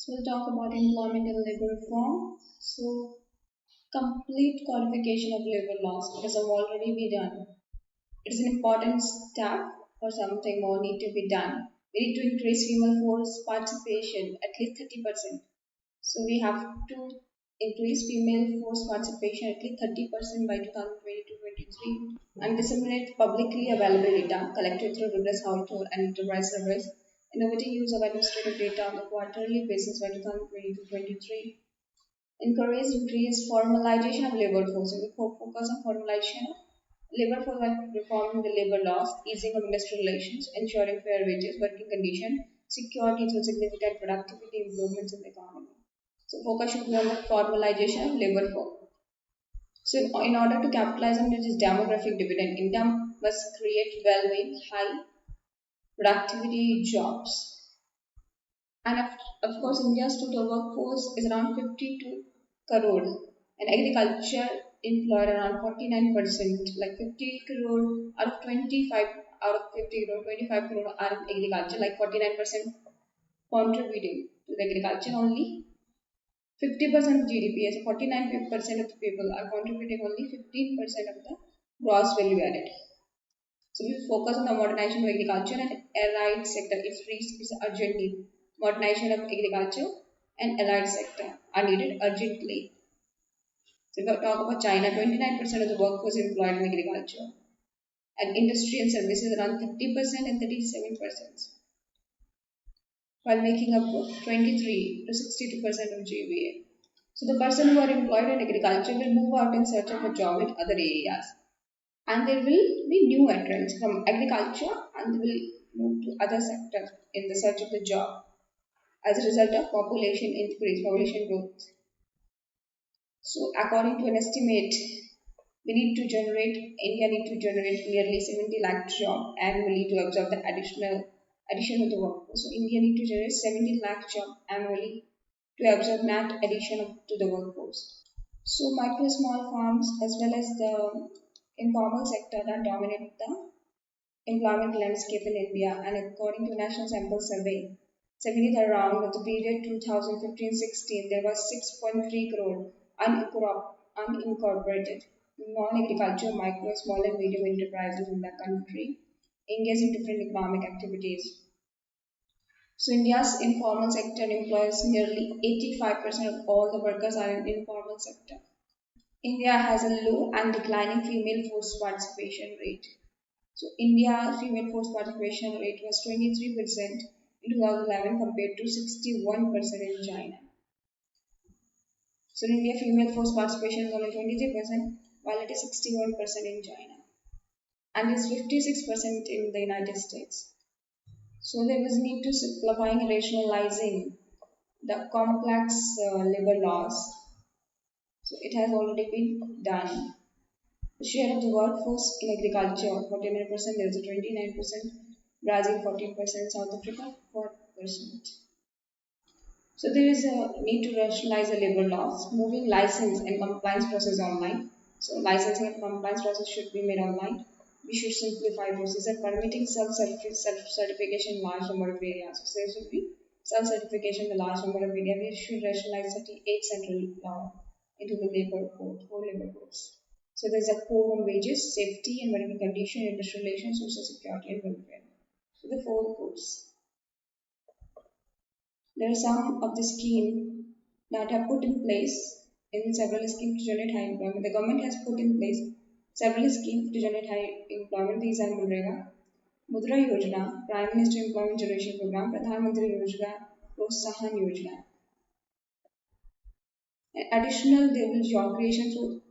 So we'll talk about employment and labor reform. So complete codification of labor laws because have already been done. It is an important step or something more need to be done. We need to increase female force participation at least 30%. So we have to increase female force participation at least 30% by 2020-23 and disseminate publicly available data collected through rigorous household and enterprise surveys, innovative use of administrative data on a quarterly basis by 2020-23, encourage increased formalization of labor force. So we focus on formalization of labor force by reforming the labor laws, easing of industrial relations, ensuring fair wages, working conditions, security through significant productivity improvements in the economy. So focus should be on the formalization of labor force. So in order to capitalize on this demographic dividend, India must create well-being, high productivity jobs. And of course, India's total workforce is around 52 crore, and agriculture employed around 49%, like 50 crore out of 25 out of 50 crore, 25 crore are in agriculture, like 49% contributing to the agriculture only. 50% of GDP, as 49% of the people are contributing only 15% of the gross value added. So we focus on the modernization of agriculture and allied sector. Is urgent need. Modernization of agriculture and allied sector are needed urgently. So if we talk about China, 29% of the workforce is employed in agriculture and industry and services around 30% and 37%, while making up 23 to 62% of GVA. So the person who are employed in agriculture will move out in search of a job in other areas. And there will be new entrants from agriculture and they will move to other sectors in the search of the job as a result of population increase, population growth. So according to an estimate, India need to generate nearly 70 lakh jobs annually to absorb the addition of the workforce. So India need to generate 70 lakh jobs annually to absorb net addition to the workforce. So micro small farms as well as the informal sector that dominate the employment landscape in India, and according to National Sample Survey, 73rd round of the period 2015-16, there was 6.3 crore unincorporated non-agricultural micro, small and medium enterprises in the country engaged in different economic activities. So India's informal sector employs nearly 85% of all the workers are in informal sector. India has a low and declining female force participation rate. So India's female force participation rate was 23% in 2011 compared to 61% in China. So in India, female force participation is only 23%, while it is 61% in China, and is 56% in the United States. So there was need to simplifying and rationalizing the complex labor laws. So it has already been done. The share of the workforce in agriculture 49%, there is a 29%, Brazil 14%, South Africa 4%. So there is a need to rationalize the labor laws, moving license and compliance process online. So licensing and compliance process should be made online. We should simplify procedure, permitting self-certification in large number of areas. So there should be self-certification in a large number of areas. We should rationalize 38 central law into the labor code, four labor codes. So there's a code on wages, safety and working condition, industrial relations, social security and welfare. So the four codes. There are some of the schemes that are put in place in several schemes to generate high employment. The government has put in place several schemes to generate high employment. These are Manrega, Mudra Yojana, Prime Minister Employment Generation Program, Pradhan Mantri Yojana, Prosahan Yojana. Additional, there will be job creation through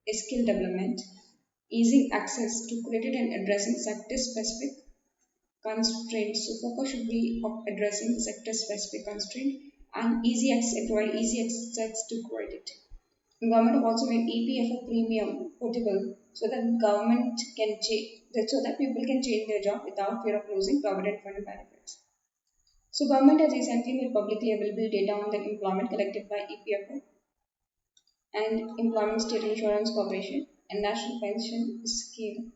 skill development, easing access to credit and addressing sector-specific constraints. So focus should be of addressing sector-specific constraint and provide easy access to credit. The government have also made EPFO premium portable so that people can change their job without fear of losing provident fund benefits. So government has recently made publicly available data on the employment collected by EPFO and Employment State Insurance Corporation and National Pension Scheme.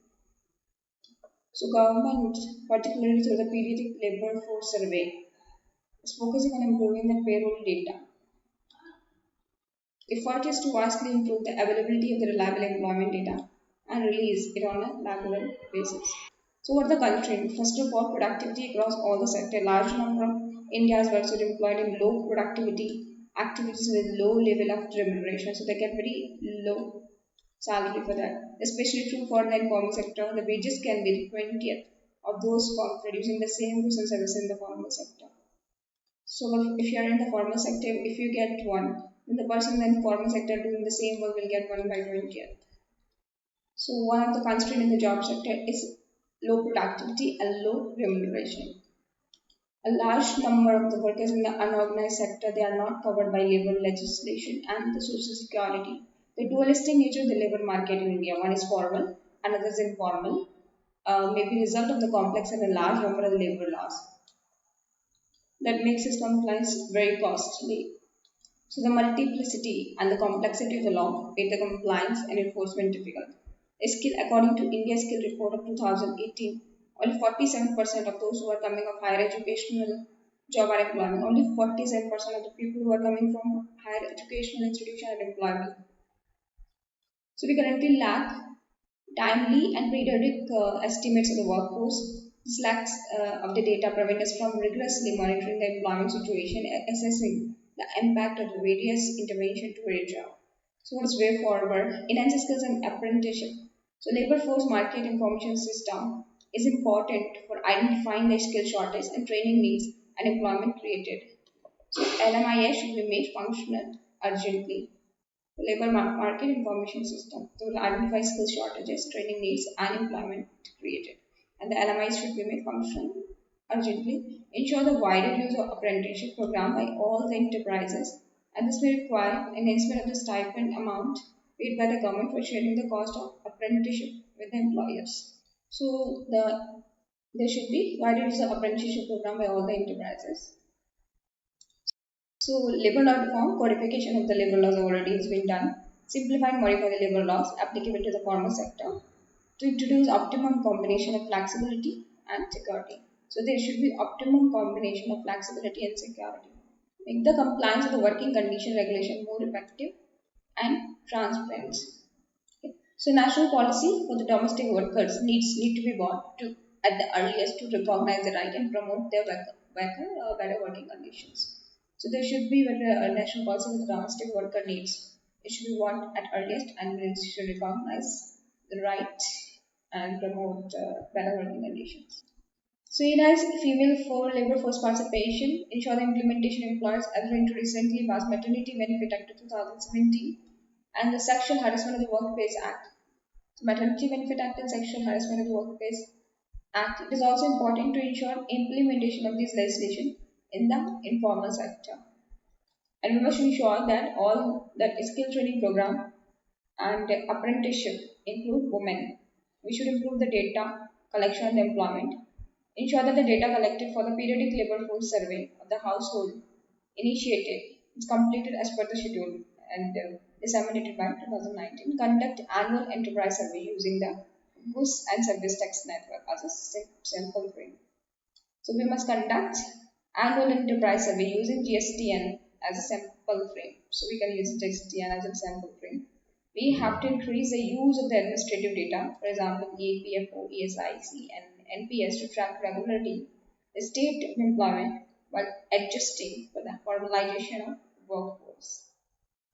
So government, particularly through the periodic labor force survey, is focusing on improving the payroll data. The effort is to vastly improve the availability of the reliable employment data and release it on a lateral basis. So, what the constraint? First of all, productivity across all the sector. Large number of India's workers are employed in low productivity activities with low level of remuneration. So, they get very low salary for that. Especially true for the informal sector. The wages can be the 20th of those firms producing the same goods and services in the formal sector. So if you are in the formal sector, if you get one, then the person in the formal sector doing the same work will get 1 by 20th. So one of the constraints in the job sector is low productivity and low remuneration. A large number of the workers in the unorganized sector, they are not covered by labor legislation and the social security. The dualistic nature of the labor market in India, one is formal, another is informal, may be result of the complex and a large number of the labor laws that makes its compliance very costly. So the multiplicity and the complexity of the law made the compliance and enforcement difficult. According to India's skill report of 2018, only 47% of those who are coming of higher educational job are employment. Only 47% of the people who are coming from higher educational institution are employment. So we currently lack timely and periodic estimates of the workforce. This lack of the data prevent us from rigorously monitoring the employment situation and assessing the impact of the various interventions to a job. So what's way forward? Enhance skills and apprenticeship. So labor force market information system is important for identifying the skill shortage and training needs and employment created. So LMIS should be made functional urgently. The labor market information system that will identify skill shortages, training needs, and employment created. And the LMIs should be made functional urgently. Ensure the wider use of apprenticeship program by all the enterprises, and this may require enhancement of the stipend amount paid by the government for sharing the cost of apprenticeship with the employers. So there should be wider use of apprenticeship program by all the enterprises. So labor law reform, codification of the labor laws already has been done. Simplify and modify the labor laws applicable to the formal sector to introduce optimum combination of flexibility and security. So there should be optimum combination of flexibility and security. Make the compliance of the working condition regulation more effective and transparent. Okay. So national policy for the domestic workers need to be brought to at the earliest to recognize the right and promote their better working conditions. So there should be a national policy for the domestic worker needs. It should be what at earliest and it should recognize the right and promote better working conditions. So enhance female for labor force participation, ensure the implementation of employers adhering into recently passed Maternity Benefit Act of 2017 and the Sexual Harassment of the Workplace Act. So Maternity Benefit Act and Sexual Harassment of the Workplace Act. It is also important to ensure implementation of this legislation in the informal sector. And we must ensure that all that skill training program and apprenticeship include women. We should improve the data collection and employment. Ensure that the data collected for the periodic labor force survey of the household initiative is completed as per the schedule and disseminated by 2019. Conduct annual enterprise survey using the goods and service tax network as a sample frame. So we must conduct annual enterprise survey using GSTN as a sample frame. So we can use GSTN as a sample frame. We have to increase the use of the administrative data, for example, EPFO, ESIC, and NPS to track regularly the state of employment while adjusting for the formalization of workforce.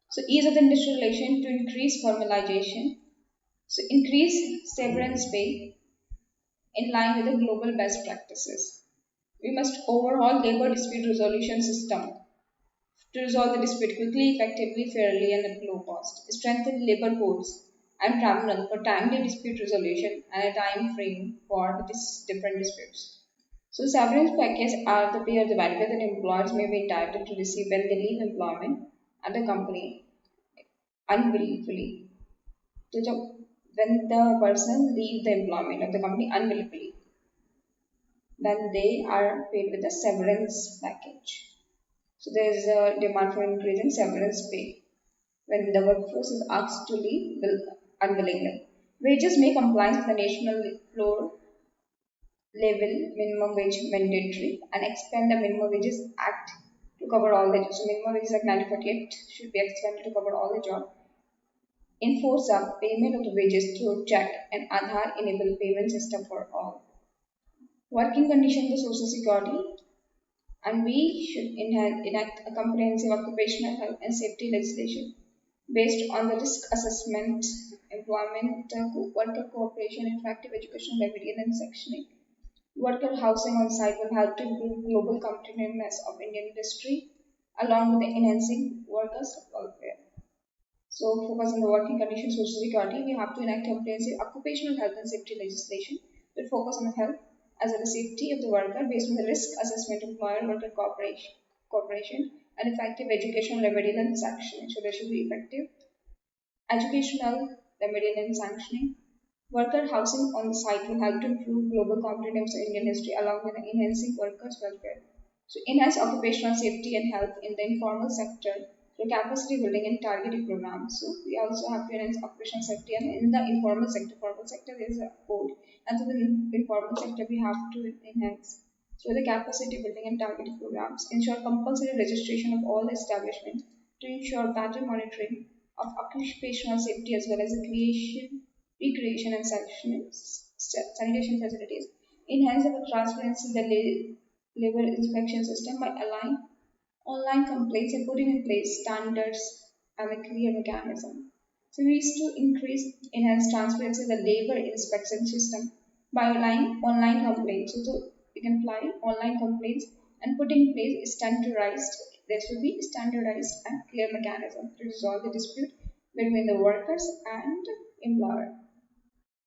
So ease of industrial relation to increase formalization. So increase severance pay in line with the global best practices. We must overhaul labor dispute resolution system to resolve the dispute quickly, effectively, fairly, and at low cost. Strengthen labor codes and tribunal for timely dispute resolution and a time frame for the different disputes. So severance packages are the pay or the benefit that employers may be entitled to receive when they leave employment at the company unwillingly. So when the person leaves the employment of the company unwillingly, then they are paid with a severance package. So there is a demand for increasing severance pay when the workforce is asked to leave unwillingly. Wages may compliance with the national floor level minimum wage mandatory and expand the Minimum Wages Act to cover all the jobs. So minimum wage is like 1948 should be expanded to cover all the jobs. Enforce the payment of the wages through check and Aadhaar enabled payment system for all. Working condition of the social security, and we should enact a comprehensive occupational health and safety legislation based on the risk assessment, employment, worker cooperation, effective education, remedial and sectioning. Worker housing on site will help to improve global competitiveness of Indian industry along with enhancing workers' welfare. So, focus on the working conditions, social security, we have to enact comprehensive occupational health and safety legislation that focus on the health as well as safety of the worker based on the risk assessment, employer worker cooperation and effective educational remedial and sanctioning. So, there should be effective educational remedial and sanctioning. Worker housing on the site will help to improve global competitiveness of Indian industry along with enhancing workers' welfare. So, enhance occupational safety and health in the informal sector through capacity building and targeted programs. So, we also have to enhance occupational safety and in the informal sector. Formal sector there is a code, and so the informal sector we have to enhance through the capacity building and targeted programs. Ensure compulsory registration of all establishments to ensure better monitoring of occupational safety as well as the recreation and sanitation facilities. Enhance the transparency in the labor inspection system by allowing online complaints and putting in place standards and a clear mechanism. So we used to enhance transparency in the labor inspection system by allowing online complaints. So you can file online complaints and put in place standardized. There should be standardized and clear mechanism to resolve the dispute between the workers and employer.